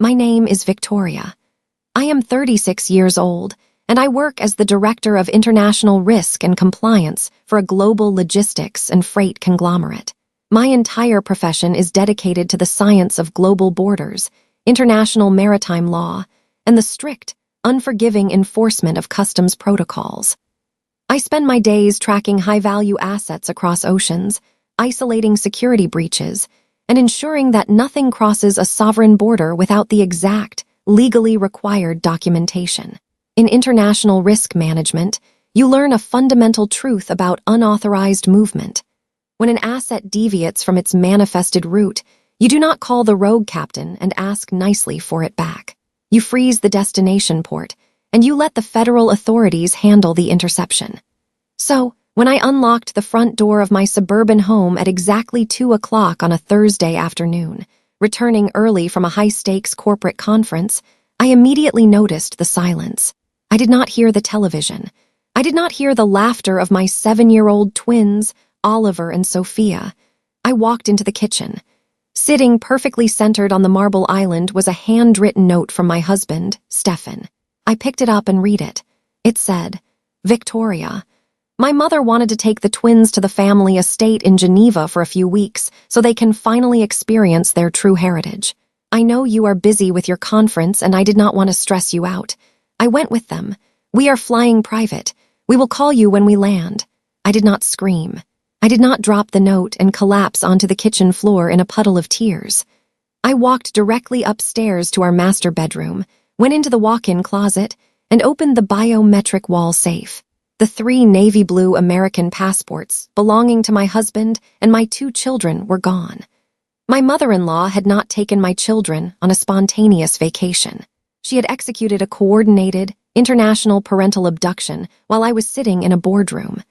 My name is Victoria. I am 36 years old, and I work as the Director of International Risk and Compliance for a global logistics and freight conglomerate. My entire profession is dedicated to the science of global borders, international maritime law, and the strict, unforgiving enforcement of customs protocols. I spend my days tracking high-value assets across oceans, isolating security breaches, and ensuring that nothing crosses a sovereign border without the exact, legally required documentation. In international risk management, you learn a fundamental truth about unauthorized movement. When an asset deviates from its manifested route, you do not call the rogue captain and ask nicely for it back. You freeze the destination port, and you let the federal authorities handle the interception. So, when I unlocked the front door of my suburban home at exactly 2 o'clock on a Thursday afternoon, returning early from a high-stakes corporate conference, I immediately noticed the silence. I did not hear the television. I did not hear the laughter of my 7-year-old twins, Oliver and Sophia. I walked into the kitchen. Sitting perfectly centered on the marble island was a handwritten note from my husband, Stefan. I picked it up and read it. It said, "Victoria, my mother wanted to take the twins to the family estate in Geneva for a few weeks so they can finally experience their true heritage. I know you are busy with your conference and I did not want to stress you out. I went with them. We are flying private. We will call you when we land." I did not scream. I did not drop the note and collapse onto the kitchen floor in a puddle of tears. I walked directly upstairs to our master bedroom, went into the walk-in closet, and opened the biometric wall safe. The 3 navy blue American passports belonging to my husband and my 2 children were gone. My mother-in-law had not taken my children on a spontaneous vacation. She had executed a coordinated, international parental abduction while I was sitting in a boardroom.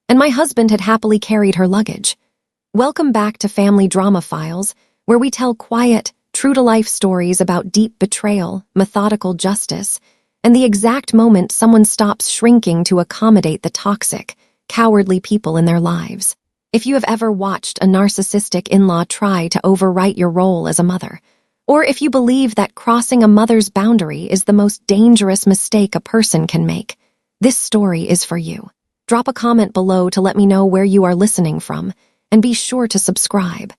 And my husband had happily carried her luggage. Welcome back to Family Drama Files, where we tell quiet, true-to-life stories about deep betrayal, methodical justice, and the exact moment someone stops shrinking to accommodate the toxic, cowardly people in their lives. If you have ever watched a narcissistic in-law try to overwrite your role as a mother, or if you believe that crossing a mother's boundary is the most dangerous mistake a person can make, this story is for you. Drop a comment below to let me know where you are listening from, and be sure to subscribe.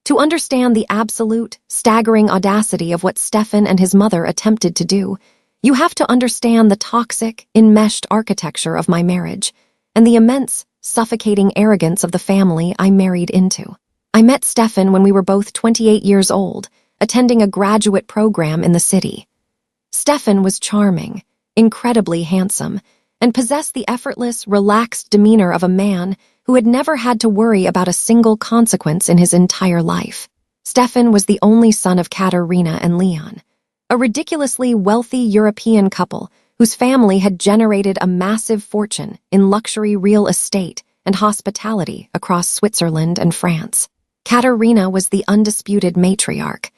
To understand the absolute, staggering audacity of what Stefan and his mother attempted to do, you have to understand the toxic, enmeshed architecture of my marriage and the immense, suffocating arrogance of the family I married into. I met Stefan when we were both 28 years old, attending a graduate program in the city. Stefan was charming, incredibly handsome, and possessed the effortless, relaxed demeanor of a man who had never had to worry about a single consequence in his entire life. Stefan was the only son of Katerina and Leon, a ridiculously wealthy European couple whose family had generated a massive fortune in luxury real estate and hospitality across Switzerland and France. Katerina was the undisputed matriarch.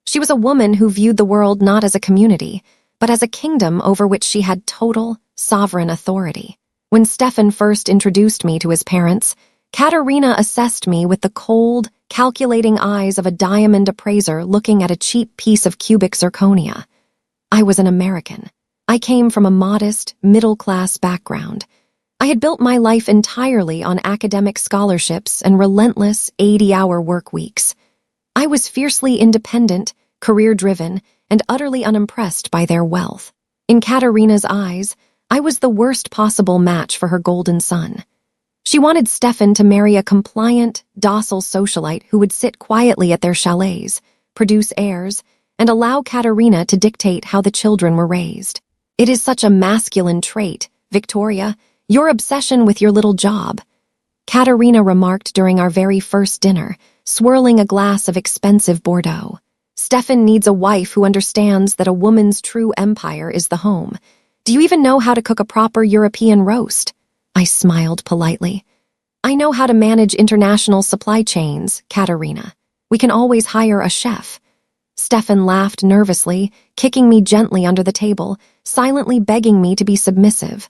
She was a woman who viewed the world not as a community, but as a kingdom over which she had total, sovereign authority. When Stefan first introduced me to his parents, Katerina assessed me with the cold, calculating eyes of a diamond appraiser looking at a cheap piece of cubic zirconia. I was an American. I came from a modest, middle-class background. I had built my life entirely on academic scholarships and relentless 80-hour work weeks. I was fiercely independent, career-driven, and utterly unimpressed by their wealth. In Katerina's eyes, I was the worst possible match for her golden son. She wanted Stefan to marry a compliant, docile socialite who would sit quietly at their chalets, produce heirs, and allow Katerina to dictate how the children were raised. It is such a masculine trait, Victoria, your obsession with your little job, Katerina remarked during our very first dinner, swirling a glass of expensive Bordeaux. Stefan needs a wife who understands that a woman's true empire is the home. Do you even know how to cook a proper European roast? I smiled politely. I know how to manage international supply chains, Katerina. We can always hire a chef. Stefan laughed nervously, kicking me gently under the table, silently begging me to be submissive.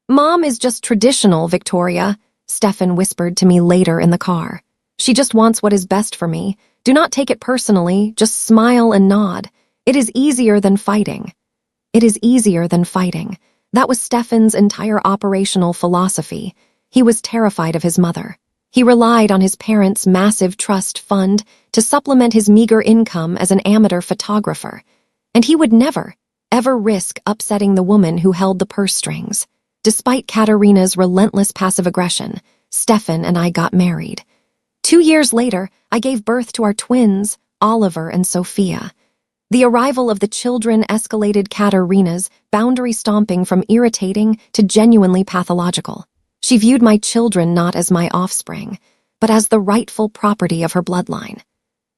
Mom is just traditional, Victoria, Stefan whispered to me later in the car. She just wants what is best for me. Do not take it personally, just smile and nod. It is easier than fighting. It is easier than fighting. That was Stefan's entire operational philosophy. He was terrified of his mother. He relied on his parents' massive trust fund to supplement his meager income as an amateur photographer. And he would never, ever risk upsetting the woman who held the purse strings. Despite Katerina's relentless passive aggression, Stefan and I got married. 2 years later, I gave birth to our twins, Oliver and Sophia. The arrival of the children escalated Katerina's boundary stomping from irritating to genuinely pathological. She viewed my children not as my offspring, but as the rightful property of her bloodline.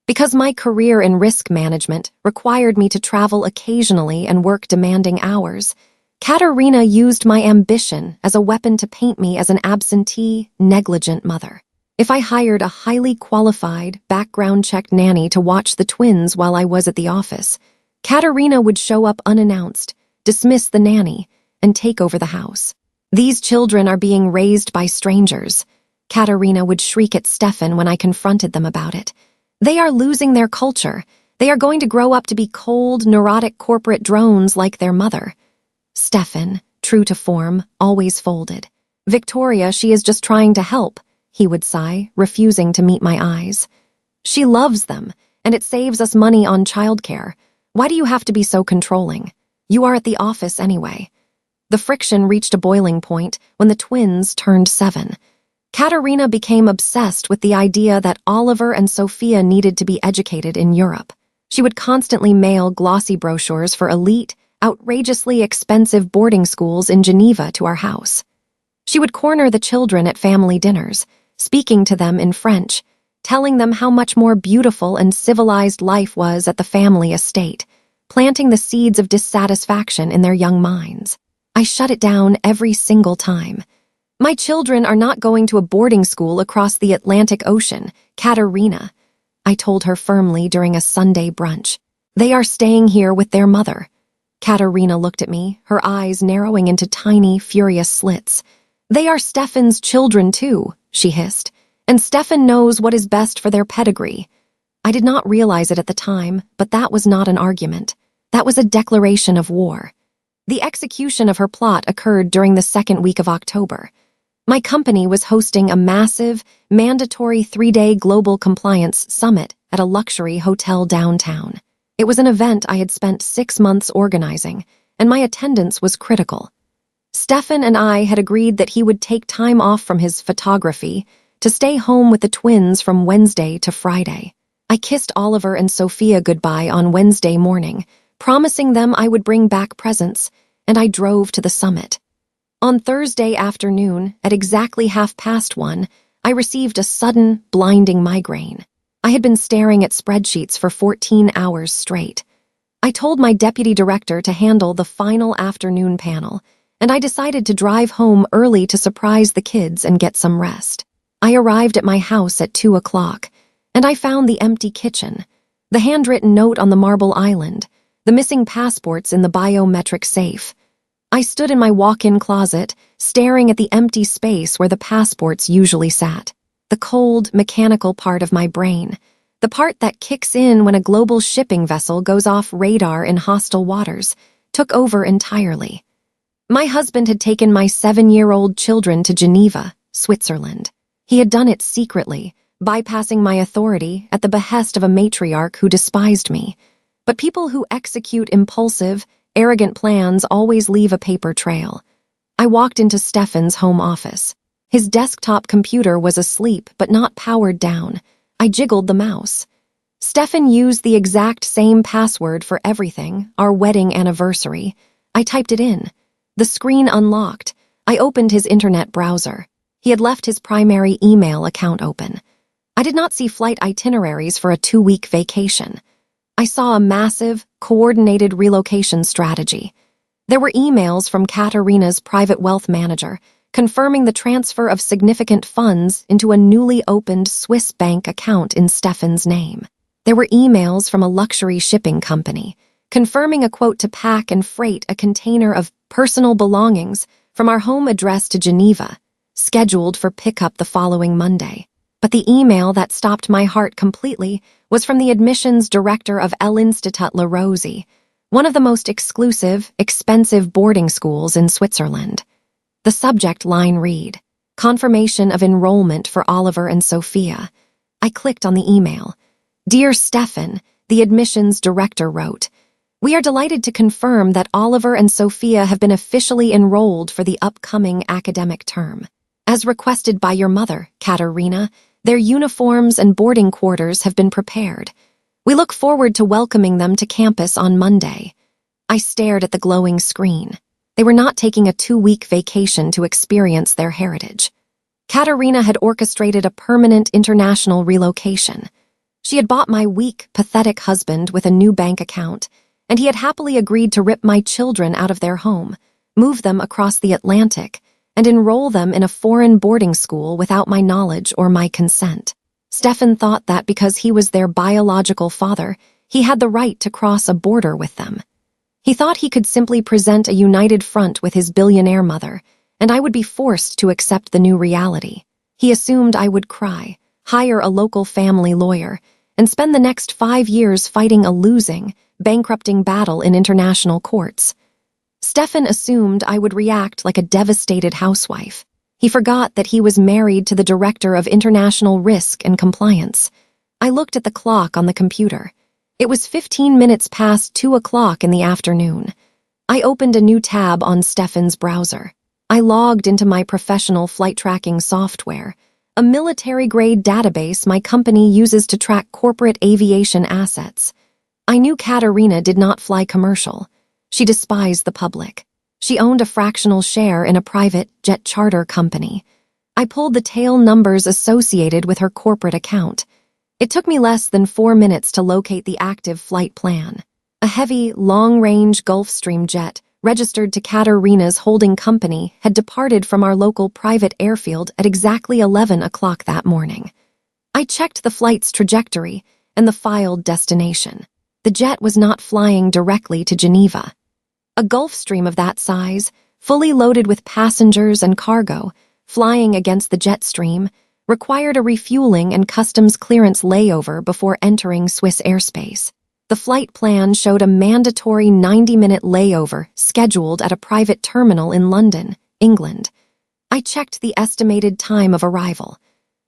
Because my career in risk management required me to travel occasionally and work demanding hours, Katerina used my ambition as a weapon to paint me as an absentee, negligent mother. If I hired a highly qualified, background-checked nanny to watch the twins while I was at the office, Katerina would show up unannounced, dismiss the nanny, and take over the house. "These children are being raised by strangers," Katerina would shriek at Stefan when I confronted them about it. "They are losing their culture. They are going to grow up to be cold, neurotic corporate drones like their mother." Stefan, true to form, always folded. "Victoria, she is just trying to help," he would sigh, refusing to meet my eyes. "She loves them, and it saves us money on childcare. Why do you have to be so controlling? You are at the office anyway." The friction reached a boiling point when the twins turned 7. Katerina became obsessed with the idea that Oliver and Sophia needed to be educated in Europe. She would constantly mail glossy brochures for elite, outrageously expensive boarding schools in Geneva to our house. She would corner the children at family dinners, speaking to them in French, telling them how much more beautiful and civilized life was at the family estate, planting the seeds of dissatisfaction in their young minds. I shut it down every single time. "My children are not going to a boarding school across the Atlantic Ocean, Katerina," I told her firmly during a Sunday brunch. "They are staying here with their mother." Katerina looked at me, her eyes narrowing into tiny, furious slits. "They are Stefan's children too," she hissed, "and Stefan knows what is best for their pedigree." I did not realize it at the time, but that was not an argument. That was a declaration of war. The execution of her plot occurred during the second week of October. My company was hosting a massive, mandatory 3-day global compliance summit at a luxury hotel downtown. It was an event I had spent 6 months organizing, and my attendance was critical. Stefan and I had agreed that he would take time off from his photography to stay home with the twins from Wednesday to Friday. I kissed Oliver and Sophia goodbye on Wednesday morning, promising them I would bring back presents, and I drove to the summit. On Thursday afternoon, at exactly 1:30, I received a sudden, blinding migraine. I had been staring at spreadsheets for 14 hours straight. I told my deputy director to handle the final afternoon panel, and I decided to drive home early to surprise the kids and get some rest. I arrived at my house at 2 o'clock, and I found the empty kitchen, the handwritten note on the marble island, the missing passports in the biometric safe. I stood in my walk-in closet, staring at the empty space where the passports usually sat. The cold, mechanical part of my brain, the part that kicks in when a global shipping vessel goes off radar in hostile waters, took over entirely. My husband had taken my 7-year-old children to Geneva, Switzerland. He had done it secretly, bypassing my authority at the behest of a matriarch who despised me. But people who execute impulsive, arrogant plans always leave a paper trail. I walked into Stefan's home office. His desktop computer was asleep but not powered down. I jiggled the mouse. Stefan used the exact same password for everything, our wedding anniversary. I typed it in. The screen unlocked. I opened his internet browser. He had left his primary email account open. I did not see flight itineraries for a 2-week vacation. I saw a massive, coordinated relocation strategy. There were emails from Katerina's private wealth manager confirming the transfer of significant funds into a newly opened Swiss bank account in Stefan's name. There were emails from a luxury shipping company confirming a quote to pack and freight a container of personal belongings from our home address to Geneva, scheduled for pickup the following Monday. But the email that stopped my heart completely was from the admissions director of l'Institut La Rose, one of the most exclusive, expensive boarding schools in Switzerland. The subject line read, "Confirmation of enrollment for Oliver and Sophia." I clicked on the email. "Dear Stefan," the admissions director wrote, "we are delighted to confirm that Oliver and Sophia have been officially enrolled for the upcoming academic term. As requested by your mother, Katerina, their uniforms and boarding quarters have been prepared. We look forward to welcoming them to campus on Monday." I stared at the glowing screen. They were not taking a 2-week vacation to experience their heritage. Katerina had orchestrated a permanent international relocation. She had bought my weak, pathetic husband with a new bank account, and he had happily agreed to rip my children out of their home, move them across the Atlantic, and enroll them in a foreign boarding school without my knowledge or my consent. Stefan thought that because he was their biological father, he had the right to cross a border with them. He thought he could simply present a united front with his billionaire mother, and I would be forced to accept the new reality. He assumed I would cry, hire a local family lawyer, and spend the next 5 years fighting a losing, bankrupting battle in international courts. Stefan assumed I would react like a devastated housewife. He forgot that he was married to the director of international risk and compliance. I looked at the clock on the computer. It was 15 minutes past 2 o'clock in the afternoon. I opened a new tab on Stefan's browser. I logged into my professional flight tracking software, a military-grade database my company uses to track corporate aviation assets. I knew Katerina did not fly commercial. She despised the public. She owned a fractional share in a private jet charter company. I pulled the tail numbers associated with her corporate account. It took me less than 4 minutes to locate the active flight plan. A heavy, long-range Gulfstream jet registered to Katerina's holding company had departed from our local private airfield at exactly 11 o'clock that morning. I checked the flight's trajectory and the filed destination. The jet was not flying directly to Geneva. A Gulfstream of that size, fully loaded with passengers and cargo, flying against the jet stream, required a refueling and customs clearance layover before entering Swiss airspace. The flight plan showed a mandatory 90-minute layover scheduled at a private terminal in London, England. I checked the estimated time of arrival.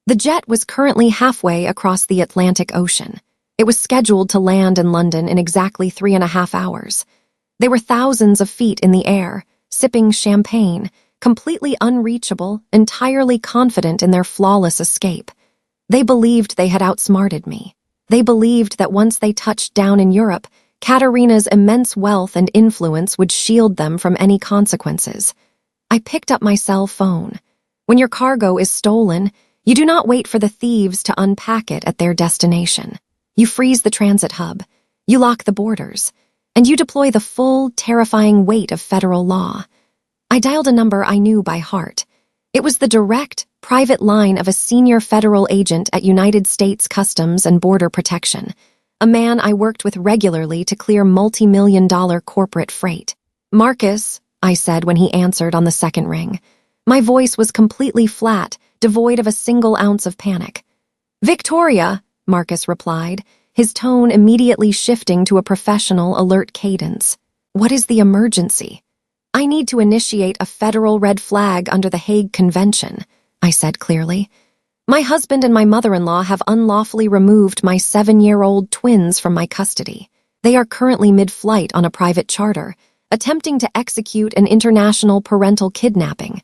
The jet was currently halfway across the Atlantic Ocean. It was scheduled to land in London in exactly 3.5 hours. They were thousands of feet in the air, sipping champagne, completely unreachable, entirely confident in their flawless escape. They believed they had outsmarted me. They believed that once they touched down in Europe, Katerina's immense wealth and influence would shield them from any consequences. I picked up my cell phone. When your cargo is stolen, you do not wait for the thieves to unpack it at their destination. You freeze the transit hub, you lock the borders, and you deploy the full, terrifying weight of federal law. I dialed a number I knew by heart. It was the direct, private line of a senior federal agent at United States Customs and Border Protection, a man I worked with regularly to clear multi-million-dollar corporate freight. "Marcus," I said when he answered on the second ring. My voice was completely flat, devoid of a single ounce of panic. "Victoria," Marcus replied, his tone immediately shifting to a professional, alert cadence. "What is the emergency?" "I need to initiate a federal red flag under the Hague Convention," I said clearly. "My husband and my mother-in-law have unlawfully removed my 7-year-old twins from my custody. They are currently mid-flight on a private charter, attempting to execute an international parental kidnapping."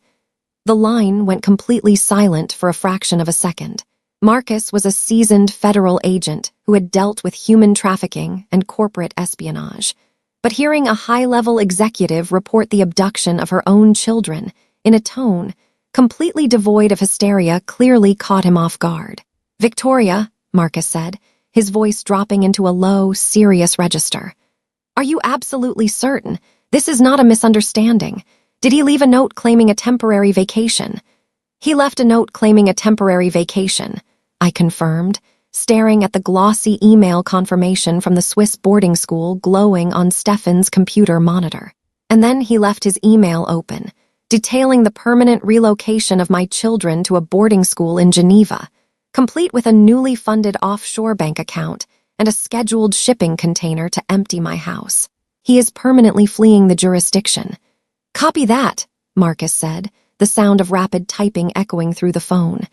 The line went completely silent for a fraction of a second. Marcus was a seasoned federal agent who had dealt with human trafficking and corporate espionage. But hearing a high-level executive report the abduction of her own children, in a tone completely devoid of hysteria, clearly caught him off guard. "Victoria," Marcus said, his voice dropping into a low, serious register. "Are you absolutely certain this is not a misunderstanding? Did he leave a note claiming a temporary vacation?" "He left a note claiming a temporary vacation," I confirmed, staring at the glossy email confirmation from the Swiss boarding school glowing on Stefan's computer monitor. And then he left his email open, detailing the permanent relocation of my children to a boarding school in Geneva. complete with a newly funded offshore bank account and a scheduled shipping container to empty my house. He is permanently fleeing the jurisdiction. Copy that, Marcus said, the sound of rapid typing echoing through the phone.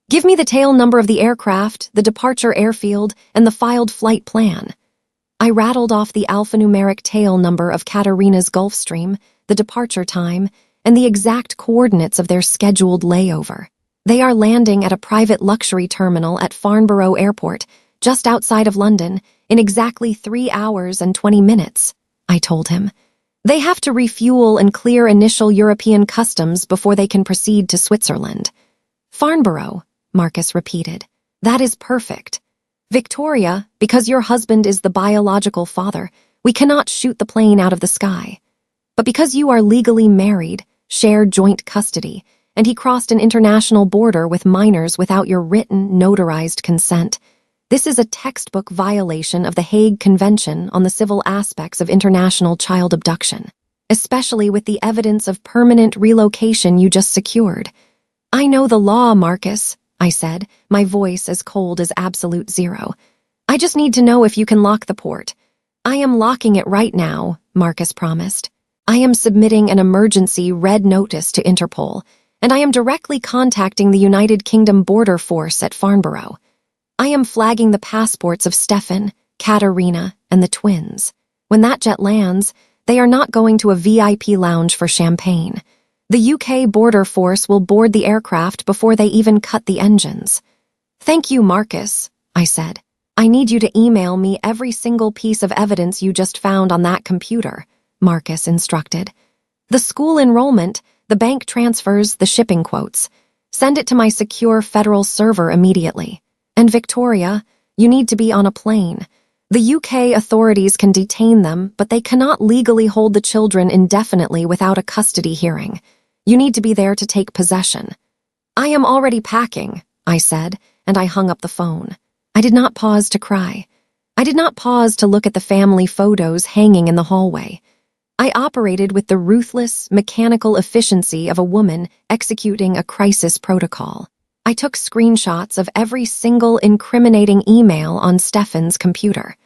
Give me the tail number of the aircraft, the departure airfield, and the filed flight plan. I rattled off the alphanumeric tail number of Katerina's Gulfstream, the departure time, and the exact coordinates of their scheduled layover. They are landing at a private luxury terminal at Farnborough Airport, just outside of London, in exactly 3 hours and 20 minutes, I told him. They have to refuel and clear initial European customs before they can proceed to Switzerland. Farnborough, Marcus repeated. That is perfect. Victoria, because your husband is the biological father, we cannot shoot the plane out of the sky. But because you are legally married, share joint custody, and he crossed an international border with minors without your written, notarized consent, this is a textbook violation of the Hague Convention on the Civil Aspects of International Child Abduction, especially with the evidence of permanent relocation you just secured. I know the law, Marcus, I said, my voice as cold as absolute zero. I just need to know if you can lock the port. I am locking it right now, Marcus promised. I am submitting an emergency red notice to Interpol, and I am directly contacting the United Kingdom Border Force at Farnborough. I am flagging the passports of Stefan, Katerina, and the twins. When that jet lands, they are not going to a VIP lounge for champagne. The UK Border Force will board the aircraft before they even cut the engines. Thank you, Marcus, I said. I need you to email me every single piece of evidence you just found on that computer, Marcus instructed. The school enrollment, the bank transfers, the shipping quotes. Send it to my secure federal server immediately. And Victoria, you need to be on a plane. The UK authorities can detain them, but they cannot legally hold the children indefinitely without a custody hearing. You need to be there to take possession. I am already packing, I said, and I hung up the phone. I did not pause to cry. I did not pause to look at the family photos hanging in the hallway. I operated with the ruthless, mechanical efficiency of a woman executing a crisis protocol. I took screenshots of every single incriminating email on Stefan's computer.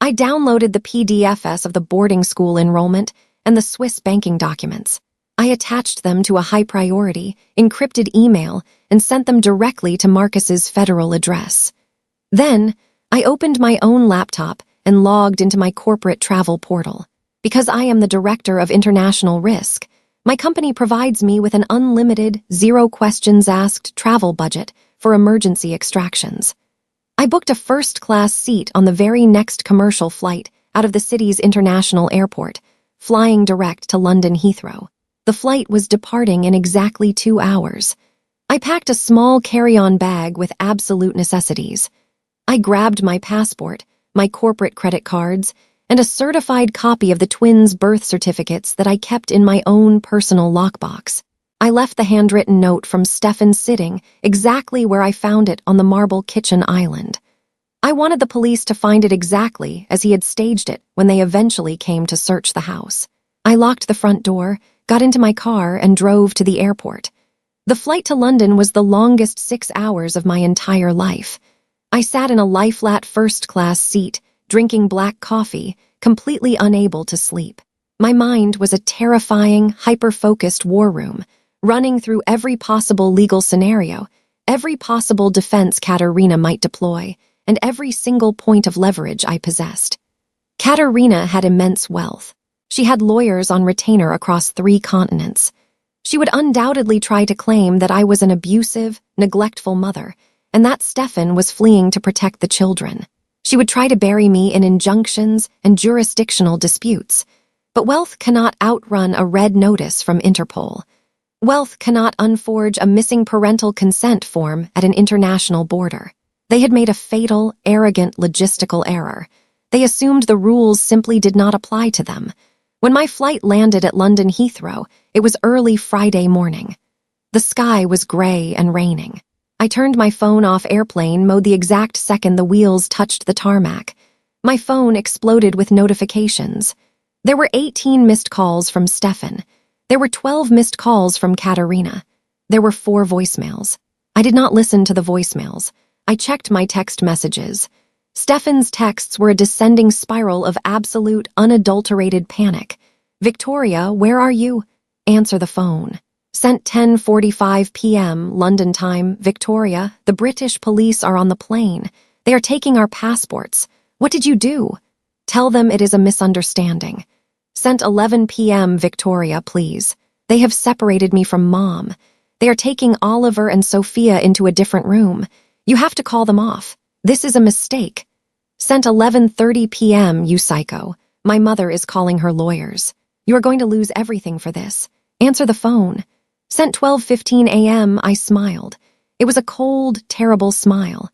I downloaded the PDFs of the boarding school enrollment and the Swiss banking documents. I attached them to a high-priority, encrypted email and sent them directly to Marcus's federal address. Then, I opened my own laptop and logged into my corporate travel portal. Because I am the director of international risk, my company provides me with an unlimited, zero-questions-asked travel budget for emergency extractions. I booked a first-class seat on the very next commercial flight out of the city's international airport, flying direct to London Heathrow. The flight was departing in exactly 2 hours. I packed a small carry-on bag with absolute necessities. I grabbed my passport, my corporate credit cards, and a certified copy of the twins' birth certificates that I kept in my own personal lockbox. I left the handwritten note from Stefan sitting exactly where I found it on the marble kitchen island. I wanted the police to find it exactly as he had staged it when they eventually came to search the house. I locked the front door, got into my car, and drove to the airport. The flight to London was the longest 6 hours of my entire life. I sat in a lie-flat first-class seat, drinking black coffee, completely unable to sleep. My mind was a terrifying, hyper-focused war room, running through every possible legal scenario, every possible defense Katerina might deploy, and every single point of leverage I possessed. Katerina had immense wealth. She had lawyers on retainer across 3 continents. She would undoubtedly try to claim that I was an abusive, neglectful mother, and that Stefan was fleeing to protect the children. She would try to bury me in injunctions and jurisdictional disputes. But wealth cannot outrun a red notice from Interpol. Wealth cannot unforge a missing parental consent form at an international border. They had made a fatal, arrogant logistical error. They assumed the rules simply did not apply to them. When my flight landed at London Heathrow, it was early Friday morning. The sky was gray and raining. I turned my phone off airplane mode the exact second the wheels touched the tarmac. My phone exploded with notifications. There were 18 missed calls from Stefan. There were 12 missed calls from Katerina. There were 4 voicemails. I did not listen to the voicemails. I checked my text messages. Stefan's texts were a descending spiral of absolute, unadulterated panic. "Victoria, where are you? Answer the phone." Sent 10:45 p.m. London time. "Victoria, the British police are on the plane. They are taking our passports. What did you do? Tell them it is a misunderstanding." Sent 11 p.m. "Victoria, please. They have separated me from Mom. They are taking Oliver and Sophia into a different room. You have to call them off. This is a mistake." Sent 11:30 p.m. "You psycho. My mother is calling her lawyers. You are going to lose everything for this. Answer the phone." Sent 12:15 a.m. I smiled. It was a cold, terrible smile.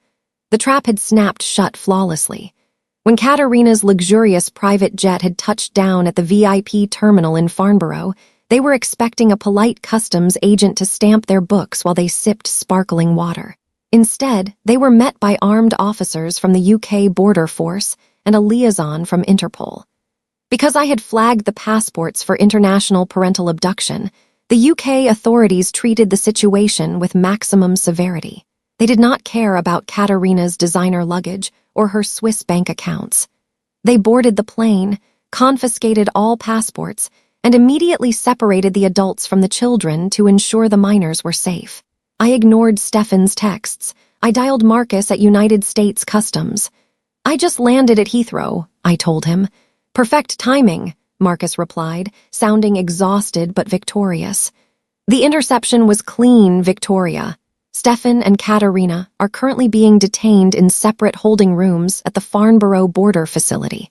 The trap had snapped shut flawlessly. When Katerina's luxurious private jet had touched down at the VIP terminal in Farnborough, they were expecting a polite customs agent to stamp their books while they sipped sparkling water. Instead, they were met by armed officers from the UK Border Force and a liaison from Interpol. Because I had flagged the passports for international parental abduction, the UK authorities treated the situation with maximum severity. They did not care about Katerina's designer luggage or her Swiss bank accounts. They boarded the plane, confiscated all passports, and immediately separated the adults from the children to ensure the minors were safe. I ignored Stefan's texts. I dialed Marcus at United States Customs. "I just landed at Heathrow," I told him. "Perfect timing," Marcus replied, sounding exhausted but victorious. "The interception was clean, Victoria. Stefan and Katerina are currently being detained in separate holding rooms at the Farnborough border facility.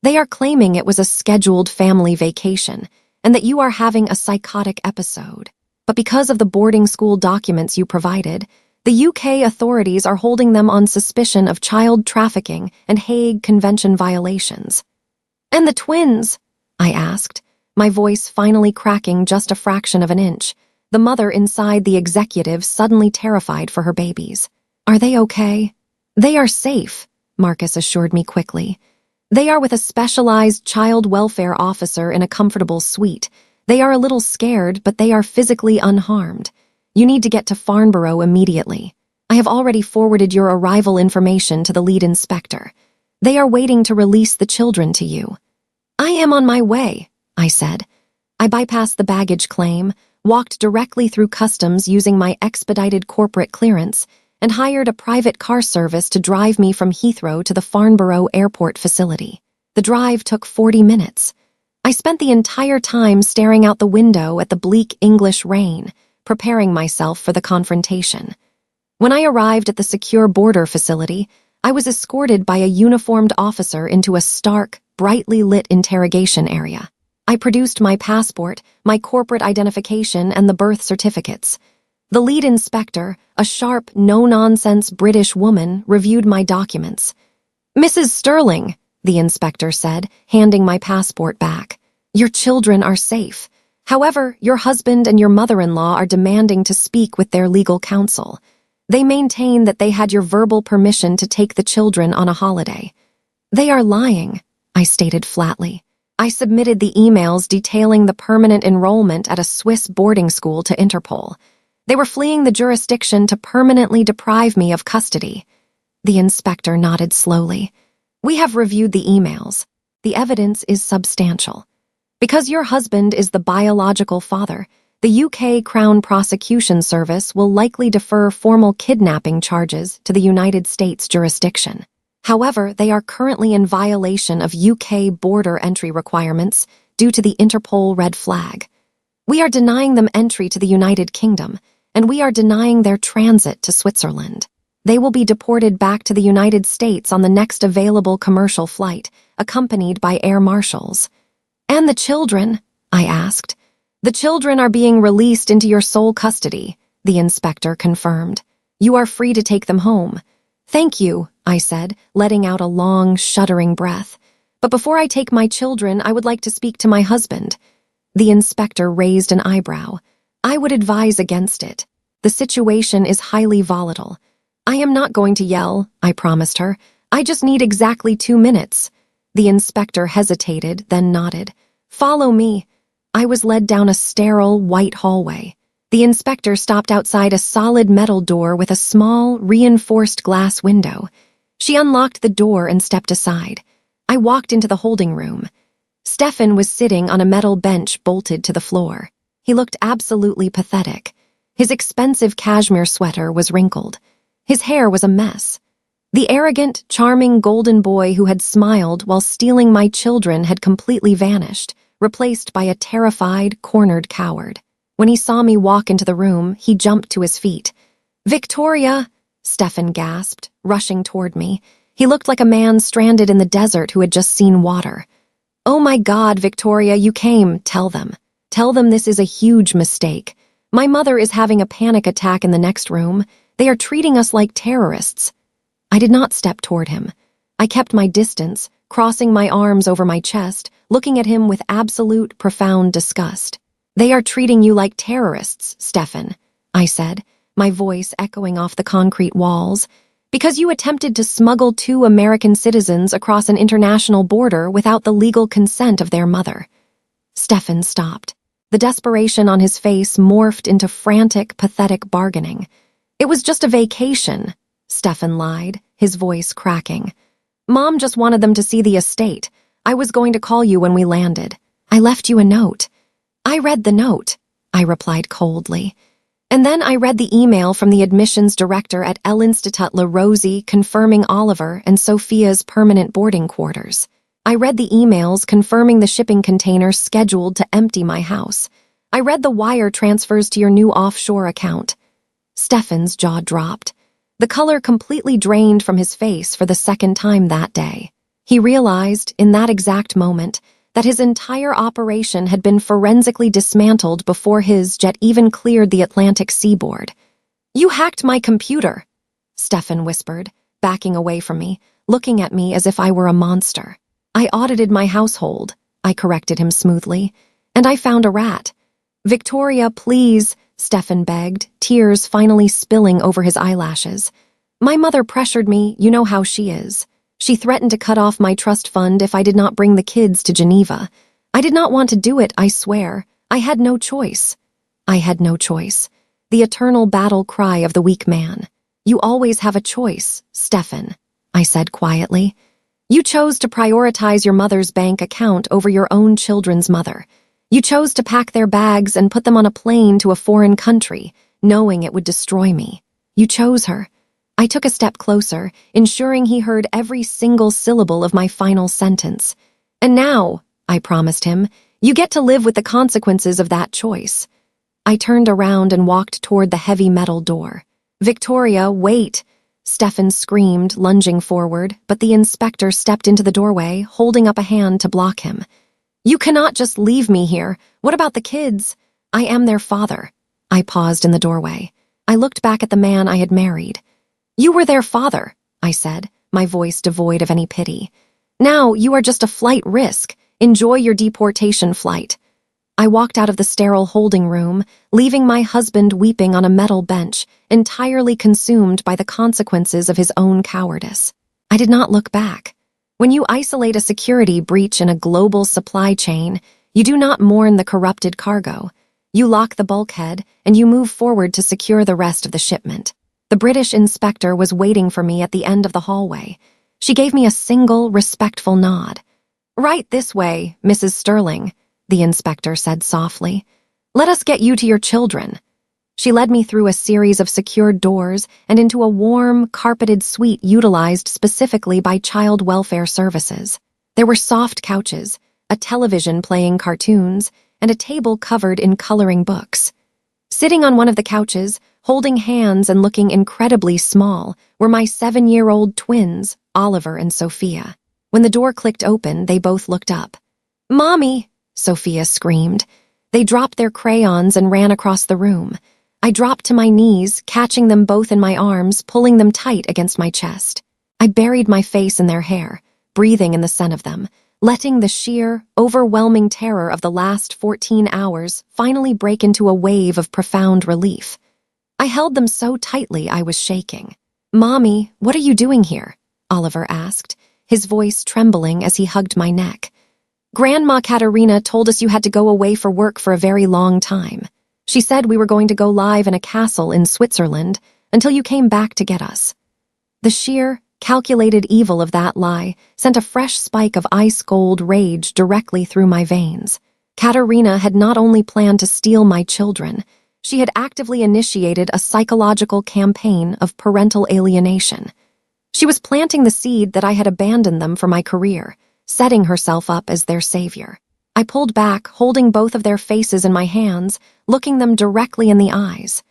They are claiming it was a scheduled family vacation and that you are having a psychotic episode. But because of the boarding school documents you provided, the UK authorities are holding them on suspicion of child trafficking and Hague Convention violations." "And the twins?" I asked, my voice finally cracking just a fraction of an inch, the mother inside the executive suddenly terrified for her babies. "Are they okay?" "They are safe," Marcus assured me quickly. "They are with a specialized child welfare officer in a comfortable suite. They are a little scared, but they are physically unharmed. You need to get to Farnborough immediately. I have already forwarded your arrival information to the lead inspector. They are waiting to release the children to you." "I am on my way," I said. I bypassed the baggage claim, walked directly through customs using my expedited corporate clearance, and hired a private car service to drive me from Heathrow to the Farnborough airport facility. The drive took 40 minutes. I spent the entire time staring out the window at the bleak English rain, preparing myself for the confrontation. When I arrived at the secure border facility, I was escorted by a uniformed officer into a stark, brightly lit interrogation area. I produced my passport, my corporate identification, and the birth certificates. The lead inspector, a sharp, no-nonsense British woman, reviewed my documents. "Mrs. Sterling," the inspector said, handing my passport back, "your children are safe. However, your husband and your mother-in-law are demanding to speak with their legal counsel. They maintain that they had your verbal permission to take the children on a holiday." "They are lying," I stated flatly. I submitted the emails detailing the permanent enrollment at a Swiss boarding school to Interpol. They were fleeing the jurisdiction to permanently deprive me of custody. The inspector nodded slowly. "We have reviewed the emails. The evidence is substantial. Because your husband is the biological father, the UK Crown Prosecution Service will likely defer formal kidnapping charges to the United States jurisdiction. However, they are currently in violation of UK border entry requirements due to the Interpol red flag. We are denying them entry to the United Kingdom, and we are denying their transit to Switzerland. They will be deported back to the United States on the next available commercial flight, accompanied by air marshals." "And the children?" I asked. "The children are being released into your sole custody," the inspector confirmed. "You are free to take them home." "Thank you," I said, letting out a long, shuddering breath. "But before I take my children, I would like to speak to my husband." The inspector raised an eyebrow. "I would advise against it. The situation is highly volatile." "I am not going to yell," I promised her. "I just need exactly 2 minutes." The inspector hesitated, then nodded. "Follow me." I was led down a sterile, white hallway. The inspector stopped outside a solid metal door with a small, reinforced glass window. She unlocked the door and stepped aside. I walked into the holding room. Stefan was sitting on a metal bench bolted to the floor. He looked absolutely pathetic. His expensive cashmere sweater was wrinkled. His hair was a mess. The arrogant, charming golden boy who had smiled while stealing my children had completely vanished, replaced by a terrified, cornered coward. When he saw me walk into the room, he jumped to his feet. "Victoria!" Stefan gasped, rushing toward me. He looked like a man stranded in the desert who had just seen water. "Oh my God, Victoria, you came. Tell them. Tell them this is a huge mistake. My mother is having a panic attack in the next room. They are treating us like terrorists." I did not step toward him. I kept my distance, crossing my arms over my chest, looking at him with absolute, profound disgust. "They are treating you like terrorists, Stefan," I said, my voice echoing off the concrete walls, "because you attempted to smuggle 2 American citizens across an international border without the legal consent of their mother." Stefan stopped. The desperation on his face morphed into frantic, pathetic bargaining. "It was just a vacation," Stefan lied, his voice cracking. "Mom just wanted them to see the estate. I was going to call you when we landed. I left you a note." "I read the note," I replied coldly. "And then I read the email from the admissions director at El Institut La Rosie confirming Oliver and Sophia's permanent boarding quarters. I read the emails confirming the shipping container scheduled to empty my house. I read the wire transfers to your new offshore account." Stefan's jaw dropped. The color completely drained from his face for the second time that day. He realized, in that exact moment, that his entire operation had been forensically dismantled before his jet even cleared the Atlantic seaboard. "You hacked my computer," Stefan whispered, backing away from me, looking at me as if I were a monster. "I audited my household," I corrected him smoothly, "and I found a rat." "Victoria, please," Stefan begged, tears finally spilling over his eyelashes. "My mother pressured me, you know how she is. She threatened to cut off my trust fund if I did not bring the kids to Geneva. I did not want to do it, I swear. I had no choice." I had no choice. The eternal battle cry of the weak man. "You always have a choice, Stefan," I said quietly. "You chose to prioritize your mother's bank account over your own children's mother. You chose to pack their bags and put them on a plane to a foreign country, knowing it would destroy me. You chose her." I took a step closer, ensuring he heard every single syllable of my final sentence. "And now," I promised him, "you get to live with the consequences of that choice." I turned around and walked toward the heavy metal door. "Victoria, wait!" Stefan screamed, lunging forward, but the inspector stepped into the doorway, holding up a hand to block him. "You cannot just leave me here. What about the kids? I am their father." I paused in the doorway. I looked back at the man I had married. "You were their father," I said, my voice devoid of any pity. "Now you are just a flight risk. Enjoy your deportation flight." I walked out of the sterile holding room, leaving my husband weeping on a metal bench, entirely consumed by the consequences of his own cowardice. I did not look back. When you isolate a security breach in a global supply chain, you do not mourn the corrupted cargo. You lock the bulkhead, and you move forward to secure the rest of the shipment. The British inspector was waiting for me at the end of the hallway. She gave me a single, respectful nod. "Right this way, Mrs. Sterling," the inspector said softly. "Let us get you to your children." She led me through a series of secured doors and into a warm, carpeted suite utilized specifically by child welfare services. There were soft couches, a television playing cartoons, and a table covered in coloring books. Sitting on one of the couches, holding hands and looking incredibly small, were my 7-year-old twins, Oliver and Sophia. When the door clicked open, they both looked up. "Mommy!" Sophia screamed. They dropped their crayons and ran across the room. I dropped to my knees, catching them both in my arms, pulling them tight against my chest. I buried my face in their hair, breathing in the scent of them, letting the sheer, overwhelming terror of the last 14 hours finally break into a wave of profound relief. I held them so tightly I was shaking. "Mommy, what are you doing here?" Oliver asked, his voice trembling as he hugged my neck. "Grandma Katerina told us you had to go away for work for a very long time." She said we were going to go live in a castle in Switzerland until you came back to get us. The sheer, calculated evil of that lie sent a fresh spike of ice-cold rage directly through my veins. Katerina had not only planned to steal my children, she had actively initiated a psychological campaign of parental alienation. She was planting the seed that I had abandoned them for my career, setting herself up as their savior. I pulled back, holding both of their faces in my hands, looking them directly in the eyes.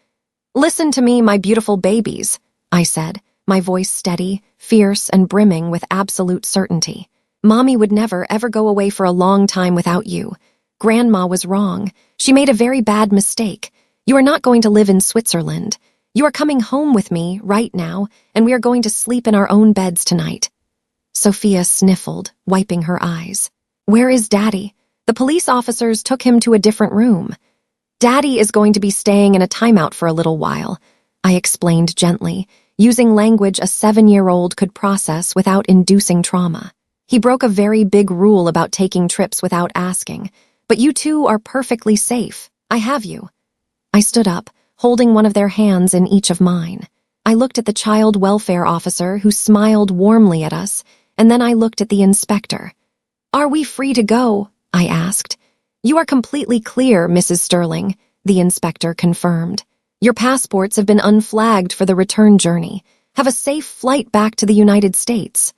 "Listen to me, my beautiful babies," I said, my voice steady, fierce, and brimming with absolute certainty. "Mommy would never, ever go away for a long time without you. Grandma was wrong. She made a very bad mistake. You are not going to live in Switzerland. You are coming home with me right now, and we are going to sleep in our own beds tonight." Sophia sniffled, wiping her eyes. "Where is Daddy? The police officers took him to a different room." "Daddy is going to be staying in a timeout for a little while," I explained gently, using language a 7-year-old could process without inducing trauma. "He broke a very big rule about taking trips without asking, but you two are perfectly safe. I have you." I stood up, holding one of their hands in each of mine. I looked at the child welfare officer, who smiled warmly at us, and then I looked at the inspector. "Are we free to go?" I asked. "You are completely clear, Mrs. Sterling," the inspector confirmed. "Your passports have been unflagged for the return journey. Have a safe flight back to the United States."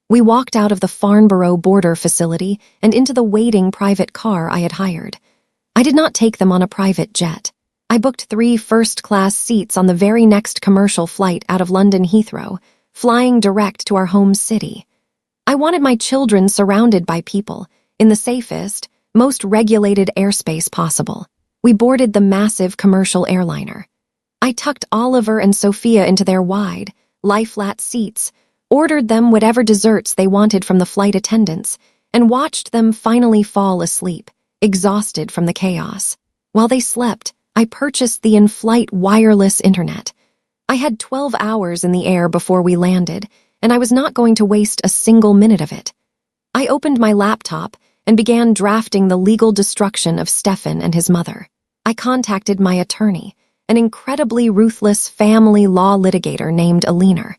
We walked out of the Farnborough border facility and into the waiting private car I had hired. I did not take them on a private jet. I booked 3 first-class seats on the very next commercial flight out of London Heathrow, flying direct to our home city. I wanted my children surrounded by people, in the safest, most regulated airspace possible. We boarded the massive commercial airliner. I tucked Oliver and Sophia into their wide, lie-flat seats, ordered them whatever desserts they wanted from the flight attendants, and watched them finally fall asleep, exhausted from the chaos. While they slept, I purchased the in-flight wireless internet. I had 12 hours in the air before we landed, and I was not going to waste a single minute of it. I opened my laptop and began drafting the legal destruction of Stefan and his mother. I contacted my attorney, an incredibly ruthless family law litigator named Alina.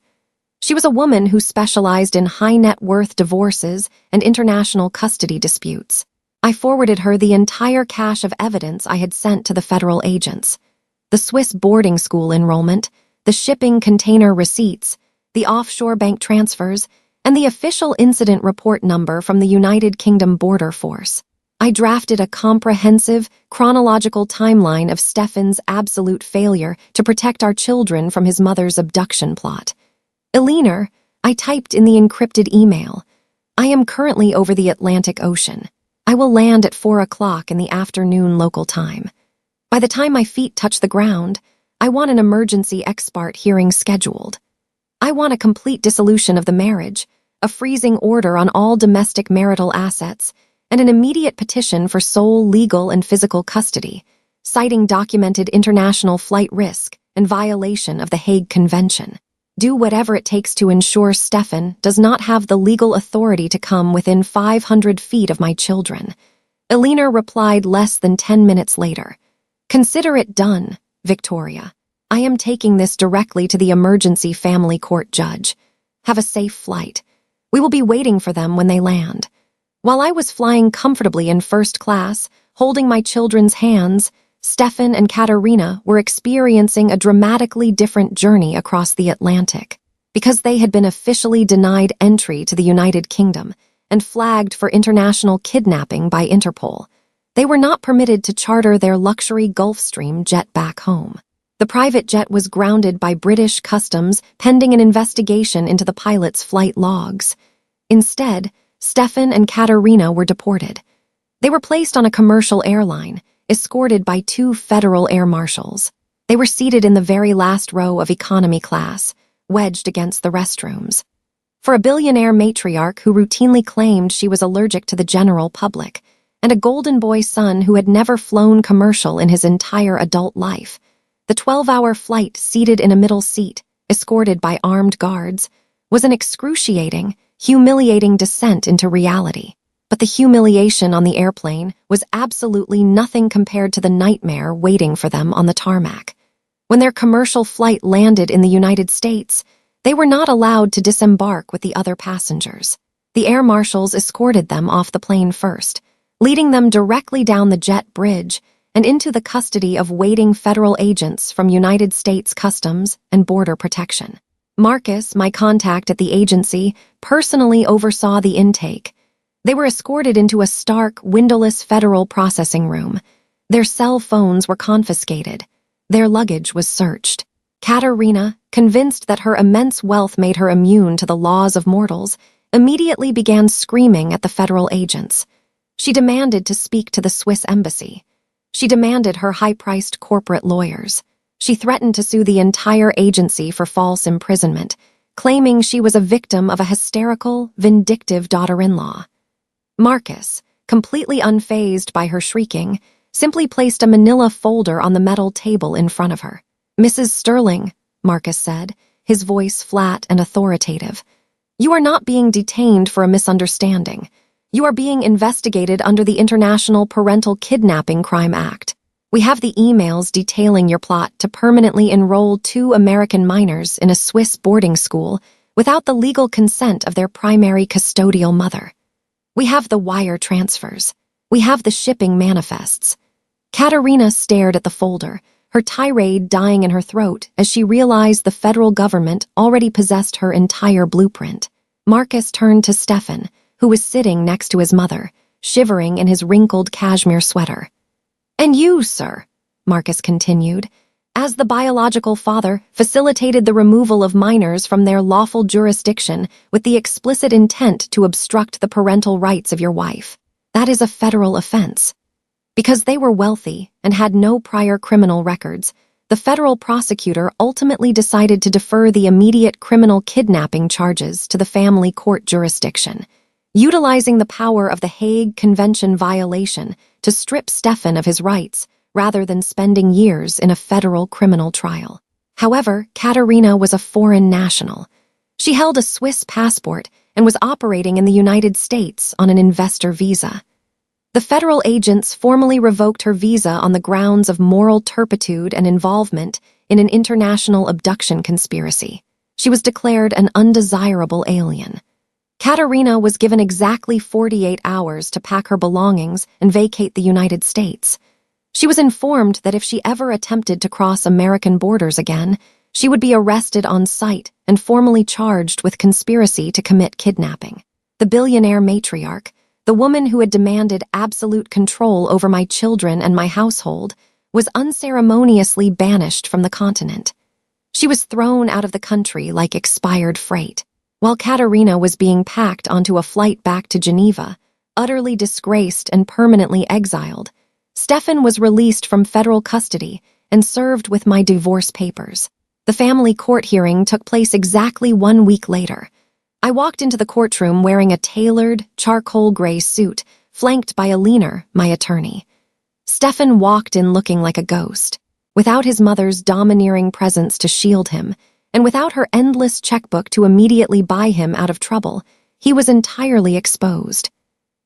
She was a woman who specialized in high-net-worth divorces and international custody disputes. I forwarded her the entire cache of evidence I had sent to the federal agents: the Swiss boarding school enrollment, the shipping container receipts, the offshore bank transfers, and the official incident report number from the United Kingdom Border Force. I drafted a comprehensive, chronological timeline of Stefan's absolute failure to protect our children from his mother's abduction plot. "Alina," I typed in the encrypted email, "I am currently over the Atlantic Ocean. I will land at 4 o'clock in the afternoon local time. By the time my feet touch the ground, I want an emergency expart hearing scheduled. I want a complete dissolution of the marriage, a freezing order on all domestic marital assets, and an immediate petition for sole legal and physical custody, citing documented international flight risk and violation of the Hague Convention. Do whatever it takes to ensure Stefan does not have the legal authority to come within 500 feet of my children." Alina replied less than 10 minutes later. "Consider it done, Victoria. I am taking this directly to the emergency family court judge. Have a safe flight. We will be waiting for them when they land." While I was flying comfortably in first class, holding my children's hands, Stefan and Katerina were experiencing a dramatically different journey across the Atlantic. Because they had been officially denied entry to the United Kingdom and flagged for international kidnapping by Interpol, they were not permitted to charter their luxury Gulfstream jet back home. The private jet was grounded by British Customs pending an investigation into the pilot's flight logs. Instead, Stefan and Katerina were deported. They were placed on a commercial airline, escorted by 2 federal air marshals. They were seated in the very last row of economy class, wedged against the restrooms. For a billionaire matriarch who routinely claimed she was allergic to the general public, and a golden boy son who had never flown commercial in his entire adult life, the 12-hour flight seated in a middle seat, escorted by armed guards, was an excruciating, humiliating descent into reality. But the humiliation on the airplane was absolutely nothing compared to the nightmare waiting for them on the tarmac. When their commercial flight landed in the United States, they were not allowed to disembark with the other passengers. The air marshals escorted them off the plane first, leading them directly down the jet bridge and into the custody of waiting federal agents from United States Customs and Border Protection. Marcus, my contact at the agency, personally oversaw the intake. They were escorted into a stark, windowless federal processing room. Their cell phones were confiscated. Their luggage was searched. Katerina, convinced that her immense wealth made her immune to the laws of mortals, immediately began screaming at the federal agents. She demanded to speak to the Swiss embassy. She demanded her high-priced corporate lawyers. She threatened to sue the entire agency for false imprisonment, claiming she was a victim of a hysterical, vindictive daughter-in-law. Marcus, completely unfazed by her shrieking, simply placed a manila folder on the metal table in front of her. "Mrs. Sterling," Marcus said, his voice flat and authoritative, "you are not being detained for a misunderstanding. You are being investigated under the International Parental Kidnapping Crime Act. We have the emails detailing your plot to permanently enroll 2 American minors in a Swiss boarding school without the legal consent of their primary custodial mother. We have the wire transfers. We have the shipping manifests." Katerina stared at the folder, her tirade dying in her throat as she realized the federal government already possessed her entire blueprint. Marcus turned to Stefan, who was sitting next to his mother, shivering in his wrinkled cashmere sweater. "And you, sir," Marcus continued, "as the biological father, facilitated the removal of minors from their lawful jurisdiction with the explicit intent to obstruct the parental rights of your wife. That is a federal offense. Because they were wealthy and had no prior criminal records, the federal prosecutor ultimately decided to defer the immediate criminal kidnapping charges to the family court jurisdiction, utilizing the power of the Hague Convention violation to strip Stefan of his rights, rather than spending years in a federal criminal trial. However, Katerina was a foreign national. She held a Swiss passport and was operating in the United States on an investor visa. The federal agents formally revoked her visa on the grounds of moral turpitude and involvement in an international abduction conspiracy. She was declared an undesirable alien. Katerina was given exactly 48 hours to pack her belongings and vacate the United States. She was informed that if she ever attempted to cross American borders again, she would be arrested on sight and formally charged with conspiracy to commit kidnapping. The billionaire matriarch, the woman who had demanded absolute control over my children and my household, was unceremoniously banished from the continent. She was thrown out of the country like expired freight. While Katerina was being packed onto a flight back to Geneva, utterly disgraced and permanently exiled, Stefan was released from federal custody and served with my divorce papers. The family court hearing took place exactly 1 week later. I walked into the courtroom wearing a tailored, charcoal gray suit, flanked by Alina, my attorney. Stefan walked in looking like a ghost, without his mother's domineering presence to shield him, and without her endless checkbook to immediately buy him out of trouble. He was entirely exposed.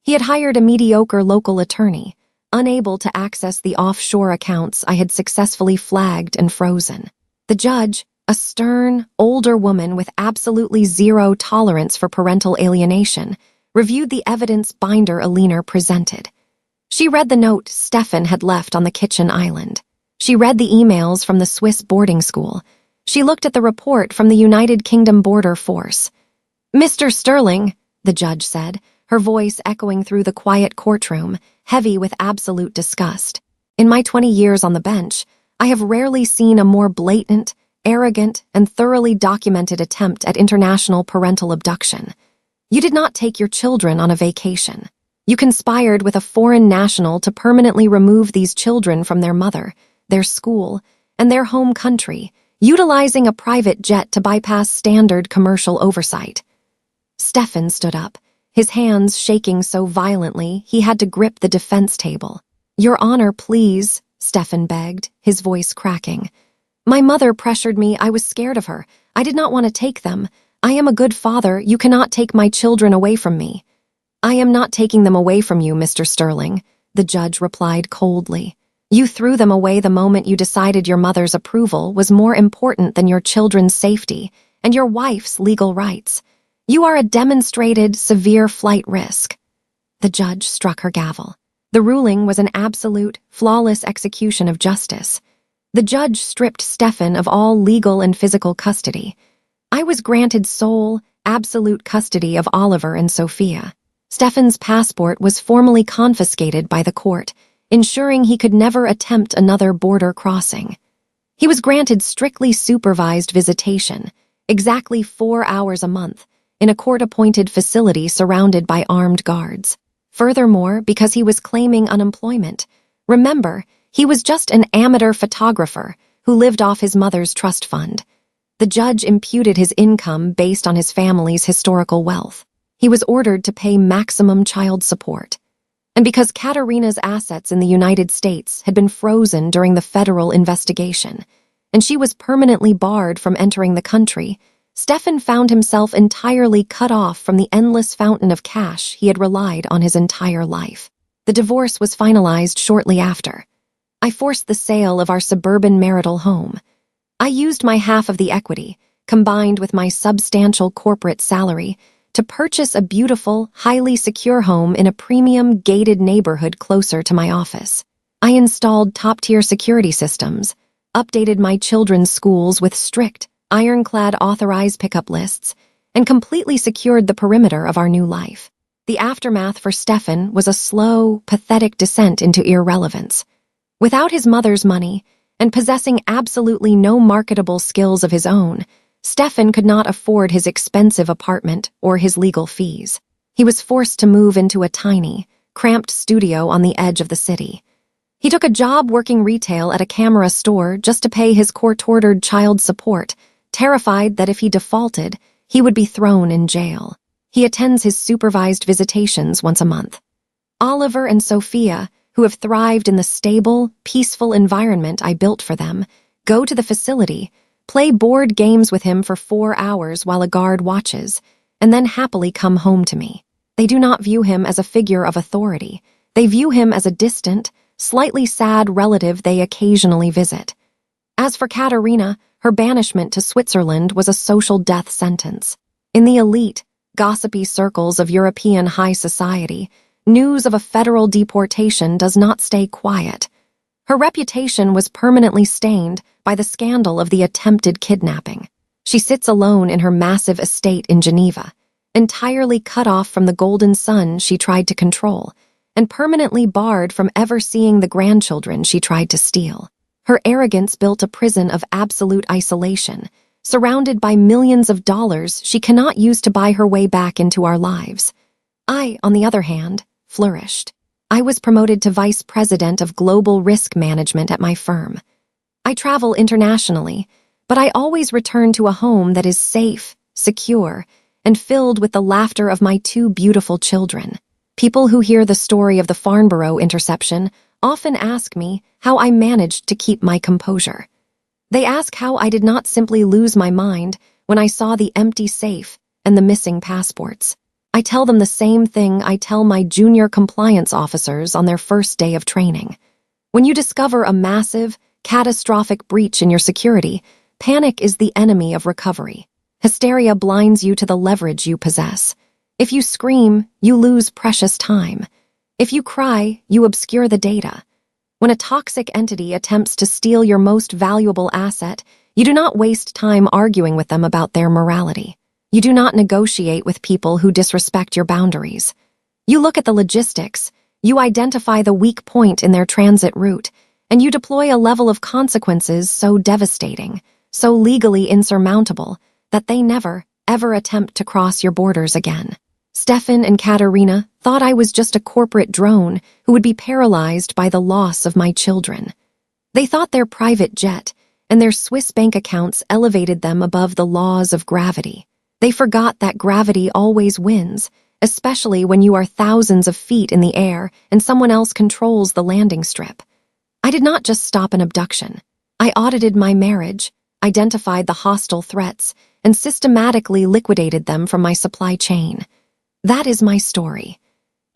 He had hired a mediocre local attorney, unable to access the offshore accounts I had successfully flagged and frozen. The judge, a stern, older woman with absolutely zero tolerance for parental alienation, reviewed the evidence binder Alina presented. She read the note Stefan had left on the kitchen island. She read the emails from the Swiss boarding school. She looked at the report from the United Kingdom Border Force. "Mr. Sterling," the judge said, her voice echoing through the quiet courtroom, heavy with absolute disgust. "In my 20 years on the bench, I have rarely seen a more blatant, arrogant, and thoroughly documented attempt at international parental abduction. You did not take your children on a vacation. You conspired with a foreign national to permanently remove these children from their mother, their school, and their home country, utilizing a private jet to bypass standard commercial oversight." Stefan stood up, his hands shaking so violently he had to grip the defense table. "Your Honor, please," Stefan begged, his voice cracking. "My mother pressured me. I was scared of her. I did not want to take them. I am a good father. You cannot take my children away from me." "I am not taking them away from you, Mr. Sterling," the judge replied coldly. "You threw them away the moment you decided your mother's approval was more important than your children's safety and your wife's legal rights. You are a demonstrated severe flight risk." The judge struck her gavel. The ruling was an absolute, flawless execution of justice. The judge stripped Stefan of all legal and physical custody. I was granted sole, absolute custody of Oliver and Sophia. Stefan's passport was formally confiscated by the court, ensuring he could never attempt another border crossing. He was granted strictly supervised visitation, exactly 4 hours a month, in a court-appointed facility surrounded by armed guards. Furthermore, because he was claiming unemployment, remember, he was just an amateur photographer who lived off his mother's trust fund. The judge imputed his income based on his family's historical wealth. He was ordered to pay maximum child support. And because Katerina's assets in the United States had been frozen during the federal investigation, and she was permanently barred from entering the country, Stefan found himself entirely cut off from the endless fountain of cash he had relied on his entire life. The divorce was finalized shortly after. I forced the sale of our suburban marital home. I used my half of the equity, combined with my substantial corporate salary, to purchase a beautiful, highly secure home in a premium, gated neighborhood closer to my office. I installed top-tier security systems, updated my children's schools with strict, ironclad authorized pickup lists, and completely secured the perimeter of our new life. The aftermath for Stefan was a slow, pathetic descent into irrelevance. Without his mother's money, and possessing absolutely no marketable skills of his own, Stefan could not afford his expensive apartment or his legal fees. He was forced to move into a tiny, cramped studio on the edge of the city. He took a job working retail at a camera store just to pay his court-ordered child support, terrified that if he defaulted, he would be thrown in jail. He attends his supervised visitations once a month. Oliver and Sophia, who have thrived in the stable, peaceful environment I built for them, go to the facility, play board games with him for 4 hours while a guard watches, and then happily come home to me. They do not view him as a figure of authority. They view him as a distant, slightly sad relative they occasionally visit. As for Katerina, her banishment to Switzerland was a social death sentence. In the elite, gossipy circles of European high society, news of a federal deportation does not stay quiet. Her reputation was permanently stained by the scandal of the attempted kidnapping. She sits alone in her massive estate in Geneva, entirely cut off from the golden sun she tried to control, and permanently barred from ever seeing the grandchildren she tried to steal. Her arrogance built a prison of absolute isolation, surrounded by millions of dollars she cannot use to buy her way back into our lives. I, on the other hand, flourished. I was promoted to vice president of global risk management at my firm. I travel internationally, but I always return to a home that is safe, secure, and filled with the laughter of my 2 beautiful children. People who hear the story of the Farnborough interception often ask me how I managed to keep my composure. They ask how I did not simply lose my mind when I saw the empty safe and the missing passports. I tell them the same thing I tell my junior compliance officers on their first day of training. When you discover a massive, catastrophic breach in your security, panic is the enemy of recovery. Hysteria blinds you to the leverage you possess. If you scream, you lose precious time. If you cry, you obscure the data. When a toxic entity attempts to steal your most valuable asset, you do not waste time arguing with them about their morality. You do not negotiate with people who disrespect your boundaries. You look at the logistics, you identify the weak point in their transit route, and you deploy a level of consequences so devastating, so legally insurmountable, that they never, ever attempt to cross your borders again. Stefan and Katerina thought I was just a corporate drone who would be paralyzed by the loss of my children. They thought their private jet and their Swiss bank accounts elevated them above the laws of gravity. They forgot that gravity always wins, especially when you are thousands of feet in the air and someone else controls the landing strip. I did not just stop an abduction. I audited my marriage, identified the hostile threats, and systematically liquidated them from my supply chain. That is my story.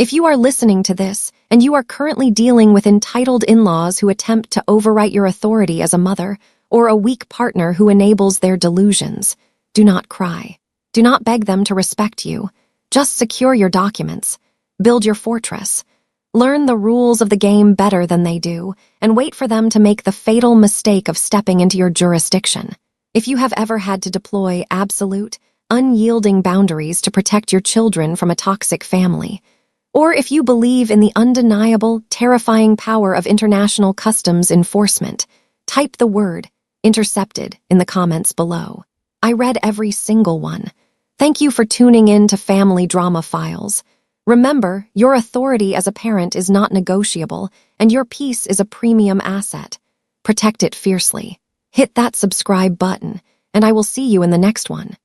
If you are listening to this and you are currently dealing with entitled in-laws who attempt to overwrite your authority as a mother, or a weak partner who enables their delusions, do not cry. Do not beg them to respect you. Just secure your documents. Build your fortress. Learn the rules of the game better than they do, and wait for them to make the fatal mistake of stepping into your jurisdiction. If you have ever had to deploy absolute, unyielding boundaries to protect your children from a toxic family, or if you believe in the undeniable, terrifying power of international customs enforcement, type the word "intercepted" in the comments below. I read every single one. Thank you for tuning in to Family Drama Files. Remember, your authority as a parent is not negotiable, and your peace is a premium asset. Protect it fiercely. Hit that subscribe button, and I will see you in the next one.